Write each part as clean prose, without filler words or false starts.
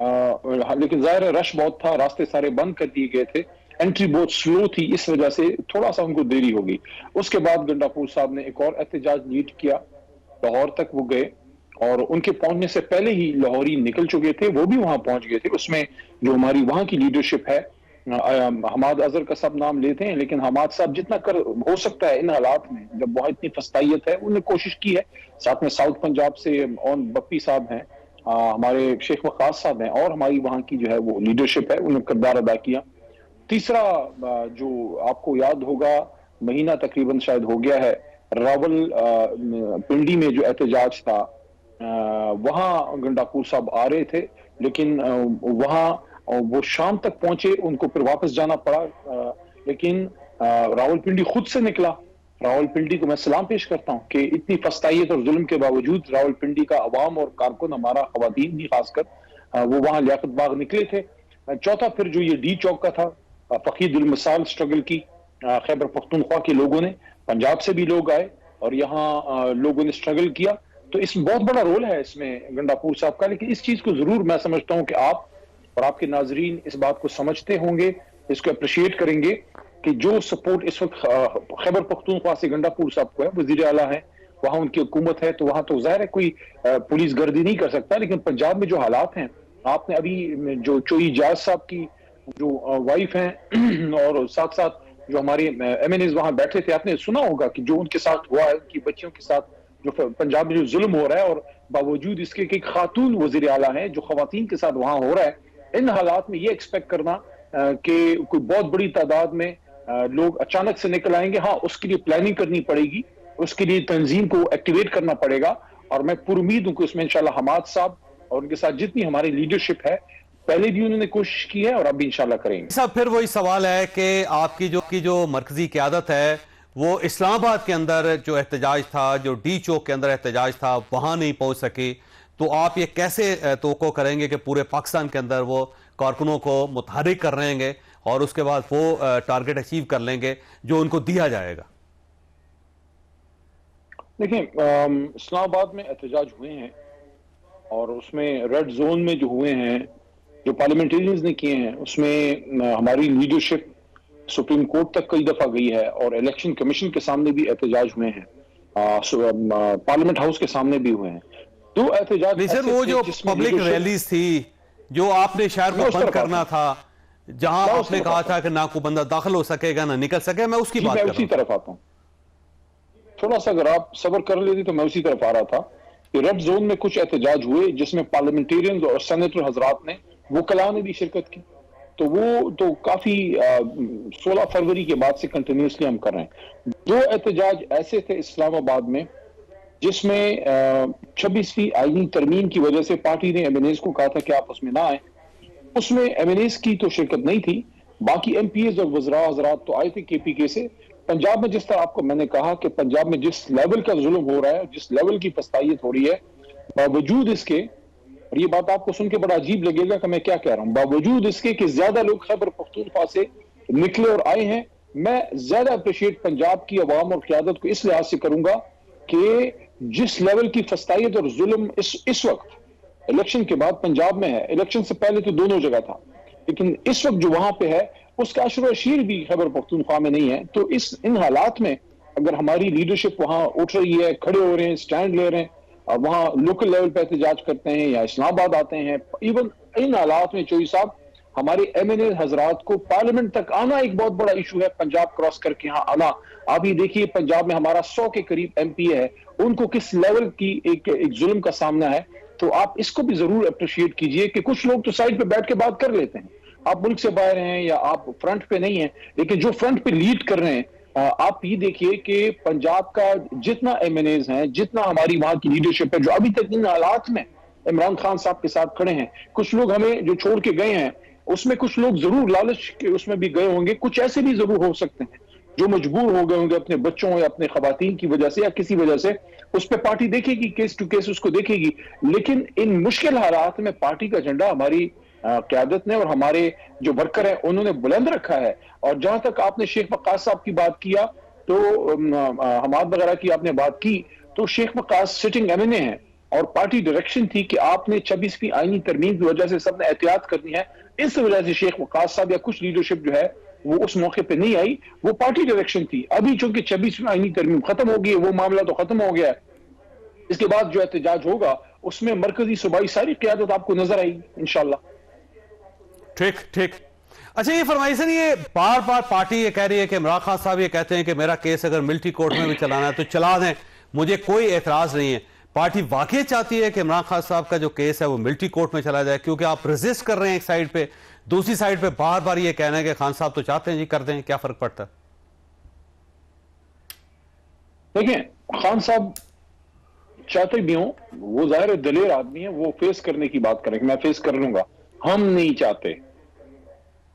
لیکن ظاہر ہے رش بہت تھا, راستے سارے بند کر دیے گئے تھے, انٹری بہت سلو تھی, اس وجہ سے تھوڑا سا ان کو دیری ہو گئی. اس کے بعد گنڈاپور صاحب نے ایک اور احتجاج لیڈ کیا, لاہور تک وہ گئے, اور ان کے پہنچنے سے پہلے ہی لاہوری نکل چکے تھے, وہ بھی وہاں پہنچ گئے تھے. اس میں جو ہماری وہاں کی لیڈرشپ ہے, حماد اظہر کا سب نام لیتے ہیں, لیکن حماد صاحب جتنا ہو سکتا ہے ان حالات میں, جب وہاں اتنی فستائیت ہے, انہوں نے کوشش کی ہے. ساتھ میں ساؤتھ پنجاب سے اون بپی صاحب ہیں, ہمارے شیخ وقاص صاحب ہیں, اور ہماری وہاں کی جو ہے وہ لیڈرشپ ہے, انہوں نے کردار ادا کیا. تیسرا جو آپ کو یاد ہوگا, مہینہ تقریباً شاید ہو گیا ہے, راول پنڈی میں جو احتجاج تھا, وہاں گنڈاپور صاحب آ رہے تھے, لیکن وہاں وہ شام تک پہنچے, ان کو پھر واپس جانا پڑا. لیکن راول پنڈی خود سے نکلا. راول پنڈی کو میں سلام پیش کرتا ہوں کہ اتنی فستائیت اور ظلم کے باوجود راول پنڈی کا عوام اور کارکن, ہمارا خواتین بھی خاص کر, وہ وہاں لیاقت باغ نکلے تھے. چوتھا پھر جو یہ ڈی چوک کا تھا, فقید المثال سٹرگل کی, خیبر پختونخوا کے لوگوں نے, پنجاب سے بھی لوگ آئے اور یہاں لوگوں نے سٹرگل کیا. تو اس میں بہت بڑا رول ہے اس میں گنڈاپور صاحب کا. لیکن اس چیز کو ضرور میں سمجھتا ہوں کہ آپ اور آپ کے ناظرین اس بات کو سمجھتے ہوں گے, اس کو اپریشیٹ کریں گے کہ جو سپورٹ اس وقت خیبر پختونخوا سے گنڈاپور صاحب کو ہے, وزیر اعلیٰ ہیں, وہاں ان کی حکومت ہے, تو وہاں تو ظاہر ہے کوئی پولیس گردی نہیں کر سکتا. لیکن پنجاب میں جو حالات ہیں, آپ نے ابھی جو چوئی جاز صاحب کی جو وائف ہیں, اور ساتھ ساتھ جو ہمارے ایم این ایز وہاں بیٹھے تھے, آپ نے سنا ہوگا کہ جو ان کے ساتھ ہوا ہے, ان کی بچیوں کے ساتھ جو پنجاب میں جو ظلم ہو رہا ہے, اور باوجود اس کے کہ ایک خاتون وزیر اعلیٰ ہیں, جو خواتین کے ساتھ وہاں ہو رہا ہے. ان حالات میں یہ ایکسپیکٹ کرنا کہ کوئی بہت بڑی تعداد میں لوگ اچانک سے نکل آئیں گے, ہاں اس کے لیے پلاننگ کرنی پڑے گی, اس کے لیے تنظیم کو ایکٹیویٹ کرنا پڑے گا. اور میں پر امید ہوں کہ اس میں انشاءاللہ حماد صاحب اور ان کے ساتھ جتنی ہماری لیڈرشپ ہے, پہلے بھی انہوں نے کوشش کی ہے اور اب بھی انشاءاللہ کریں گے. صاحب پھر وہی سوال ہے کہ آپ کی جو مرکزی قیادت ہے, وہ اسلام آباد کے اندر جو احتجاج تھا, جو ڈی چوک کے اندر احتجاج تھا, وہاں نہیں پہنچ سکی, تو آپ یہ کیسے توقع کریں گے کہ پورے پاکستان کے اندر وہ کارکنوں کو متحرک کر رہیں گے اور اس کے بعد وہ ٹارگٹ اچیو کر لیں گے جو ان کو دیا جائے گا؟ دیکھیں, اسلام آباد میں احتجاج ہوئے ہیں, اور اس میں ریڈ زون میں جو ہوئے ہیں, جو پارلیمنٹیرینز نے کیے ہیں, اس میں ہماری لیڈرشپ سپریم کورٹ تک کئی دفعہ گئی ہے, اور الیکشن کمیشن کے سامنے بھی احتجاج ہوئے ہیں, پارلیمنٹ ہاؤس کے سامنے بھی ہوئے ہیں. دو احتجاج نہیں سر, وہ جو پبلک ریلیز تھی جو آپ نے شہر کو بند کرنا تھا, جہاں آپ نے کہا تھا کہ نہ کوئی بندہ داخل ہو سکے گا نہ نکل سکے, میں اس کی بات کر رہا ہوں. اسی طرف آتا ہوں, تھوڑا سا اگر آپ صبر کر لیتے تو میں اسی طرف آ رہا تھا کہ ریڈ زون میں کچھ احتجاج ہوئے, جس میں پارلیمنٹیرینز اور سینیٹر حضرات نے, وکلاء نے بھی شرکت کی. تو وہ تو کافی 16 فروری کے بعد سے کنٹینیوسلی ہم کر رہے ہیں. دو احتجاج ایسے تھے اسلام آباد میں جس میں 26ویں آئینی ترمیم کی وجہ سے پارٹی نے ایم این ایز کو کہا تھا کہ آپ اس میں نہ آئیں. اس میں ایم این ایز کی تو شرکت نہیں تھی, باقی ایم پی ایز اور وزراء حضرات تو آئے تھے کے پی کے سے. پنجاب میں جس طرح آپ کو میں نے کہا کہ پنجاب میں جس لیول کا ظلم ہو رہا ہے, جس لیول کی فستائیت ہو رہی ہے, باوجود اس کے, اور یہ بات آپ کو سن کے بڑا عجیب لگے گا کہ میں کیا کہہ رہا ہوں, باوجود اس کے کہ زیادہ لوگ خیبر پختونخوا سے نکلے اور آئے ہیں, میں زیادہ اپریشیٹ پنجاب کی عوام اور قیادت کو اس لحاظ سے کروں گا کہ جس لیول کی فستائیت اور ظلم اس وقت الیکشن کے بعد پنجاب میں ہے, الیکشن سے پہلے تو دونوں جگہ تھا, لیکن اس وقت جو وہاں پہ ہے اس کا عشر و عشیر بھی خیبر پختونخوا میں نہیں ہے. تو ان حالات میں اگر ہماری لیڈرشپ وہاں اٹھ رہی ہے, کھڑے ہو رہے ہیں, سٹینڈ لے رہے ہیں, اور وہاں لوکل لیول پہ احتجاج کرتے ہیں یا اسلام آباد آتے ہیں, ایون ان حالات میں چوئی صاحب ہمارے ایم این اے حضرات کو پارلیمنٹ تک آنا ایک بہت بڑا ایشو ہے, پنجاب کراس کر کے یہاں آنا. آپ یہ دیکھیے پنجاب میں ہمارا 100 کے قریب ایم پی ہے, ان کو کس لیول کی ایک ظلم کا سامنا ہے. تو آپ اس کو بھی ضرور اپریشیٹ کیجئے کہ کچھ لوگ تو سائڈ پہ بیٹھ کے بات کر لیتے ہیں, آپ ملک سے باہر ہیں یا آپ فرنٹ پہ نہیں ہیں, لیکن جو فرنٹ پہ لیڈ کر رہے ہیں, آپ یہ دیکھیے کہ پنجاب کا جتنا ایم این ایز ہیں, جتنا ہماری وہاں کی لیڈرشپ ہے, جو ابھی تک ان حالات میں عمران خان صاحب کے ساتھ کھڑے ہیں, کچھ لوگ ہمیں جو چھوڑ کے گئے ہیں, اس میں کچھ لوگ ضرور لالچ کے اس میں بھی گئے ہوں گے, کچھ ایسے بھی ضرور ہو سکتے ہیں جو مجبور ہو گئے ہوں گے اپنے بچوں یا اپنے خواتین کی وجہ سے یا کسی وجہ سے. اس پہ پارٹی دیکھے گی, کیس ٹو کیس اس کو دیکھے گی, لیکن ان مشکل حالات میں پارٹی کا جھنڈا ہماری قیادت نے اور ہمارے جو ورکر ہیں انہوں نے بلند رکھا ہے. اور جہاں تک آپ نے شیخ وقاص صاحب کی بات کیا, تو حماد وغیرہ کی آپ نے بات کی, تو شیخ وقاص سٹنگ ایم این اے ہیں, اور پارٹی ڈائریکشن تھی کہ آپ نے 26ویں آئینی ترمیم کی وجہ سے سب نے احتیاط کرنی ہے، اس وجہ سے شیخ وقاص صاحب یا کچھ لیڈرشپ جو ہے وہ اس موقع پہ نہیں آئی، وہ پارٹی ڈائریکشن تھی۔ ابھی چونکہ 26ویں آئینی ترمیم ختم ہو گئی ہے، وہ معاملہ تو ختم ہو گیا ہے، اس کے بعد جو احتجاج ہوگا اس میں مرکزی صوبائی ساری قیادت آپ کو نظر آئے گی انشاءاللہ۔ ٹھیک ٹھیک۔ اچھا یہ فرمائیے سر، یہ بار بار پارٹی یہ کہہ رہی ہے کہ عمران خان صاحب یہ کہتے ہیں کہ میرا کیس اگر ملٹری کورٹ میں بھی چلانا ہے تو چلا دیں، مجھے کوئی اعتراض نہیں ہے۔ پارٹی واقعی چاہتی ہے کہ عمران خان صاحب کا جو کیس ہے وہ ملٹری کورٹ میں چلا جائے، کیونکہ آپ ریزسٹ کر رہے ہیں ایک سائیڈ پہ، دوسری سائیڈ پہ بار بار یہ کہنا ہے کہ خان صاحب تو چاہتے ہیں جی کر دیں، کیا فرق پڑتا ہے؟ دیکھیں خان صاحب چاہتے بھی ہوں، وہ ظاہر دلیر آدمی ہیں، وہ فیس کرنے کی بات کریں کہ میں فیس کر لوں گا، ہم نہیں چاہتے،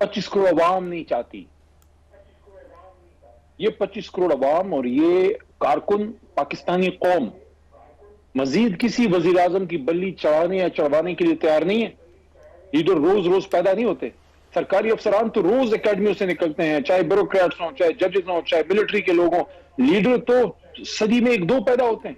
25 کروڑ عوام نہیں چاہتی، یہ 25 کروڑ عوام اور یہ کارکن پاکستانی قوم مزید کسی وزیر اعظم کی بلی چڑھانے یا چڑھوانے کے لیے تیار نہیں ہے۔ لیڈر روز روز پیدا نہیں ہوتے، سرکاری افسران تو روز اکیڈمیوں سے نکلتے ہیں، چاہے بیوروکریٹس ہوں، چاہے ججز ہوں، چاہے ملٹری کے لوگ ہوں، لیڈر تو صدی میں 1-2 پیدا ہوتے ہیں۔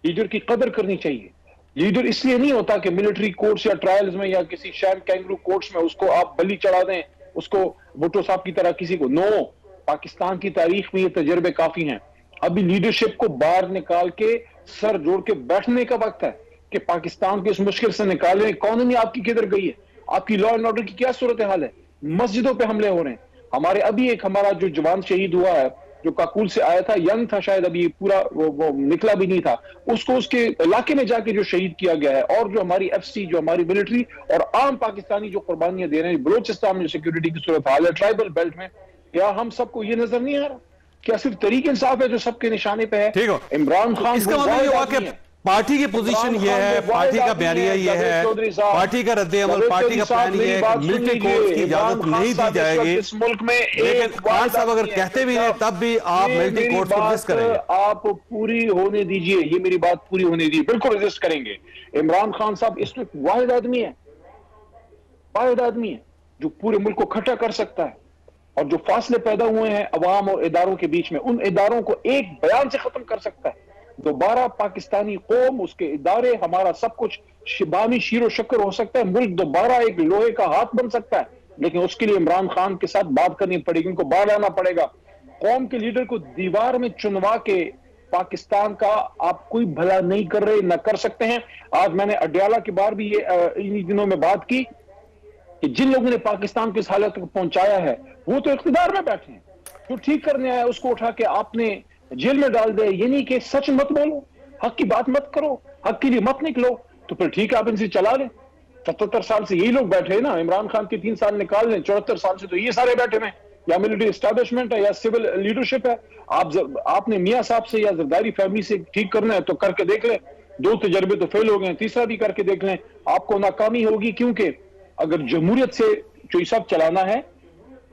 لیڈر کی قدر کرنی چاہیے۔ لیڈر اس لیے نہیں ہوتا کہ ملٹری کورٹس یا ٹرائلز میں یا کسی شام کینگرو کورٹس میں اس کو آپ بلی چڑھا دیں، اس کو بھٹو صاحب کی طرح کسی کو، نو، پاکستان کی تاریخ میں یہ تجربے کافی ہیں۔ ابھی لیڈرشپ کو باہر نکال کے سر جوڑ کے بیٹھنے کا وقت ہے کہ پاکستان کو اس مشکل سے نکالیں۔ اکانومی آپ کی کدھر گئی ہے؟ آپ کی لا اینڈ آرڈر کی کیا صورتحال ہے؟ مسجدوں پہ حملے ہو رہے ہیں۔ ہمارے ابھی ایک ہمارا جو جوان شہید ہوا ہے، جو کاکول سے آیا تھا، ینگ تھا شاید، ابھی پورا وہ نکلا بھی نہیں تھا، اس کو اس کے علاقے میں جا کے جو شہید کیا گیا ہے، اور جو ہماری ایف سی، جو ہماری ملٹری اور عام پاکستانی جو قربانیاں دے رہے ہیں بلوچستان میں سیکیورٹی کی صورتحال ہے، ٹرائبل بیلٹ میں، کیا ہم سب کو یہ نظر نہیں آ رہا؟ کیا صرف تحریک انصاف ہے جو سب کے نشانے پہ ہے؟ ٹھیک ہو، عمران خان اس کا مطلب یہ ہوا کہ پارٹی کی پوزیشن یہ ہے، پارٹی کا بیانیہ یہ ہے، پارٹی کا رد عمل، پارٹی کا پلان یہ ہے کہ ملٹری کورٹ کی اجازت نہیں دی جائے گی، اس ملک میں لیکن خان صاحب اگر کہتے بھی ہیں تب بھی آپ ملٹری کورٹ کو ریزسٹ کریں گے۔ آپ پوری ہونے دیجئے، یہ میری بات پوری ہونے دیجئے، بالکل ریزسٹ کریں گے۔ عمران خان صاحب اس وقت واحد آدمی ہے جو پورے ملک کو کھٹا کر سکتا ہے، اور جو فاصلے پیدا ہوئے ہیں عوام اور اداروں کے بیچ میں، ان اداروں کو ایک بیان سے ختم کر سکتا ہے۔ دوبارہ پاکستانی قوم، اس کے ادارے، ہمارا سب کچھ شبانی شیر و شکر ہو سکتا ہے، ملک دوبارہ ایک لوہے کا ہاتھ بن سکتا ہے، لیکن اس کے لیے عمران خان کے ساتھ بات کرنی پڑے گی، ان کو باہر آنا پڑے گا۔ قوم کے لیڈر کو دیوار میں چنوا کے پاکستان کا آپ کوئی بھلا نہیں کر رہے، نہ کر سکتے ہیں۔ آج میں نے اڈیالہ کے بار بھی یہ انہی دنوں میں بات کی کہ جن لوگوں نے پاکستان کو اس حالت تک پہنچایا ہے وہ تو اقتدار میں بیٹھے ہیں، جو ٹھیک کرنے آیا اس کو اٹھا کے آپ نے جیل میں ڈال دے۔ یہ نہیں کہ سچ مت بولو، حق کی بات مت کرو، حق کے لیے مت نکلو، تو پھر ٹھیک ہے آپ ان سے چلا لیں۔ 77 سال سے یہی لوگ بیٹھے ہیں نا، عمران خان کے 3 سال نکال لیں، 74 سال سے تو یہ سارے بیٹھے ہیں، یا ملٹری اسٹیبلشمنٹ ہے یا سول لیڈرشپ ہے۔ آپ نے میاں صاحب سے یا زرداری فیملی سے ٹھیک کرنا ہے تو کر کے دیکھ لیں، 2 تجربے تو فیل ہو گئے ہیں، تیسرا بھی کر کے دیکھ لیں، آپ کو ناکامی ہوگی، کیونکہ اگر جمہوریت سے جو سب چلانا ہے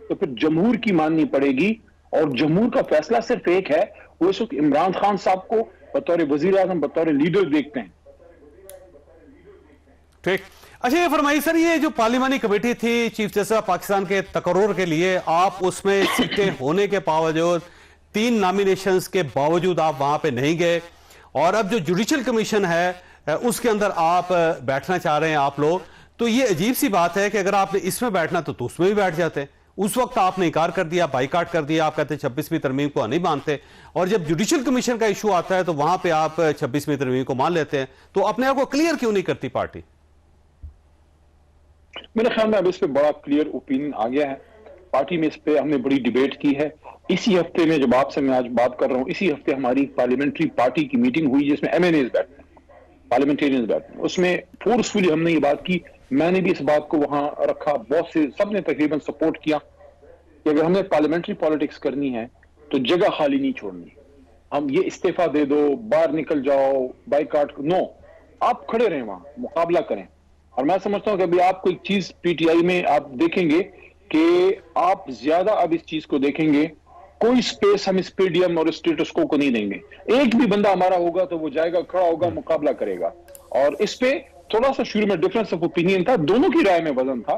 تو پھر جمہور کی ماننی پڑے گی، اور جمہور کا فیصلہ صرف ایک ہے، وہ اس وقت عمران خان صاحب کو بطور وزیر اعظم، بطور لیڈر دیکھتے ہیں۔ ٹھیک۔ اچھا یہ فرمائیے سر، یہ جو پارلیمانی کمیٹی تھی چیف جسٹس آف پاکستان کے تقرر کے لیے، آپ اس میں سیٹیں ہونے کے باوجود، 3 نامینیشنز کے باوجود آپ وہاں پہ نہیں گئے، اور اب جو جوڈیشل کمیشن ہے اس کے اندر آپ بیٹھنا چاہ رہے ہیں آپ لوگ، تو یہ عجیب سی بات ہے کہ اگر آپ نے اس میں بیٹھنا تو اس میں بھی بیٹھ جاتے ہیں۔ اس وقت آپ نے انکار کر دیا، بائیکاٹ کر دیا، آپ کہتے ہیں 26ویں ترمیم کو نہیں مانتے، اور جب جوڈیشل کمیشن کا ایشو آتا ہے تو وہاں پہ آپ 26ویں ترمیم کو مان لیتے ہیں، تو اپنے آپ کو کلیئر کیوں نہیں کرتی پارٹی؟ میرے خیال میں اب اس پہ بڑا کلیئر اوپینین آ گیا ہے پارٹی میں، اس پہ ہم نے بڑی ڈیبیٹ کی ہے۔ اسی ہفتے میں جب آپ سے میں آج بات کر رہا ہوں، اسی ہفتے ہماری پارلیمنٹری پارٹی کی میٹنگ ہوئی جس میں ایم این ایز بیٹھتے ہیں، پارلیمنٹیرینز بیٹھتے ہیں، اس میں فورسفلی ہم نے یہ بات کی، میں نے بھی اس بات کو وہاں رکھا، بہت سے سب نے تقریباً سپورٹ کیا کہ اگر ہم نے پارلیمنٹری پالیٹکس کرنی ہے تو جگہ خالی نہیں چھوڑنی، ہم یہ استعفیٰ دے دو، باہر نکل جاؤ، بائیکاٹ، نو، آپ کھڑے رہیں وہاں، مقابلہ کریں۔ اور میں سمجھتا ہوں کہ ابھی آپ کو ایک چیز پی ٹی آئی میں آپ دیکھیں گے کہ آپ زیادہ اب اس چیز کو دیکھیں گے، کوئی سپیس ہم اس پی ڈی ایم اور اسٹیٹس کو نہیں دیں گے، ایک بھی بندہ ہمارا ہوگا تو وہ جائے گا، کھڑا ہوگا، مقابلہ کرے گا۔ اور اس پہ تھوڑا سا شروع میں ڈفرنس آف اوپینین تھا، دونوں کی رائے میں وزن تھا،